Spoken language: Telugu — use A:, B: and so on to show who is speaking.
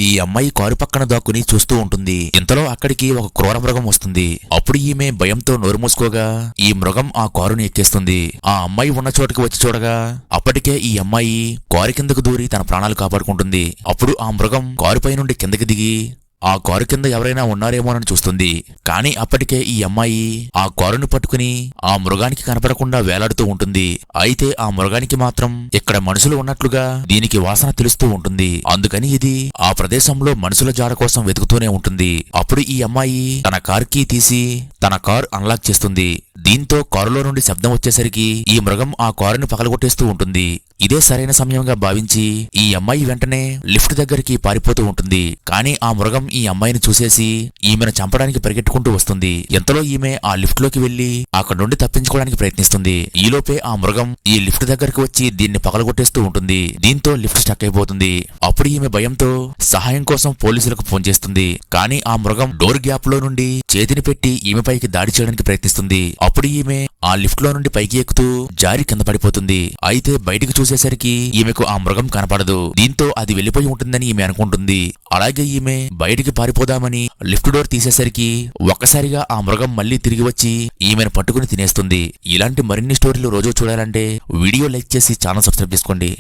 A: ఈ అమ్మాయి కారు పక్కన దాక్కుని చూస్తూ ఉంటుంది. ఇంతలో అక్కడికి ఒక క్రూర మృగం వస్తుంది. అప్పుడు ఈమె భయంతో నోరు మూసుకోగా ఈ మృగం ఆ కారుని ఎక్కేస్తుంది. ఆ అమ్మాయి ఉన్న చోటుకి వచ్చి చూడగా అప్పటికే ఈ అమ్మాయి కారు కిందకు దూరి తన ప్రాణాలు కాపాడుకుంటుంది. అప్పుడు ఆ మృగం కారుపై నుండి కిందకి దిగి ఆ కారు కింద ఎవరైనా ఉన్నారేమోనని చూస్తుంది. కానీ అప్పటికే ఈ అమ్మాయి ఆ కారును పట్టుకుని ఆ మృగానికి కనపడకుండా వేలాడుతూ ఉంటుంది. అయితే ఆ మృగానికి మాత్రం ఇక్కడ మనుషులు ఉన్నట్లుగా దీనికి వాసన తెలుస్తూ ఉంటుంది. అందుకని ఇది ఆ ప్రదేశంలో మనుషుల జాడ కోసం వెతుకుతూనే ఉంటుంది. అప్పుడు ఈ అమ్మాయి తన కార్ కీ తీసి తన కార్ అన్లాక్ చేస్తుంది. దీంతో కారులో నుండి శబ్దం వచ్చేసరికి ఈ మృగం ఆ కారుని పగలగొట్టేస్తూ ఉంటుంది. ఇదే సరైన సమయంగా భావించి ఈ అమ్మాయి వెంటనే లిఫ్ట్ దగ్గరికి పారిపోతూ ఉంటుంది. కానీ ఆ మృగం ఈ అమ్మాయిని చూసేసి ఈమెను చంపడానికి పరిగెట్టుకుంటూ వస్తుంది. ఎంతలో ఈమె ఆ లిఫ్ట్ లోకి వెళ్లి అక్కడ నుండి తప్పించుకోవడానికి ప్రయత్నిస్తుంది. ఈలోపే ఆ మృగం ఈ లిఫ్ట్ దగ్గరికి వచ్చి దీన్ని పగలగొట్టేస్తూ ఉంటుంది. దీంతో లిఫ్ట్ స్టక్ అయిపోతుంది. అప్పుడు ఈమె భయంతో సహాయం కోసం పోలీసులకు ఫోన్ చేస్తుంది. కానీ ఆ మృగం డోర్ గ్యాప్ లో నుండి చేతిని పెట్టి ఈమె పైకి దాడి చేయడానికి ప్రయత్నిస్తుంది. అప్పుడు ఈమె ఆ లిఫ్ట్ లో నుండి పైకి ఎక్కుతూ జారి కింద పడిపోతుంది. అయితే బయటికి చూసేసరికి ఈమెకు ఆ మృగం కనపడదు. దీంతో అది వెళ్లిపోయి ఉంటుందని ఈమె అనుకుంటుంది. అలాగే ఈమె బయటికి పారిపోదామని లిఫ్ట్ డోర్ తీసేసరికి ఒక్కసారిగా ఆ మృగం మళ్లీ తిరిగి వచ్చి ఈమెను పట్టుకుని తినేస్తుంది. ఇలాంటి మరిన్ని స్టోరీలు రోజు చూడాలంటే వీడియో లైక్ చేసి ఛానల్ సబ్స్క్రైబ్ చేసుకోండి.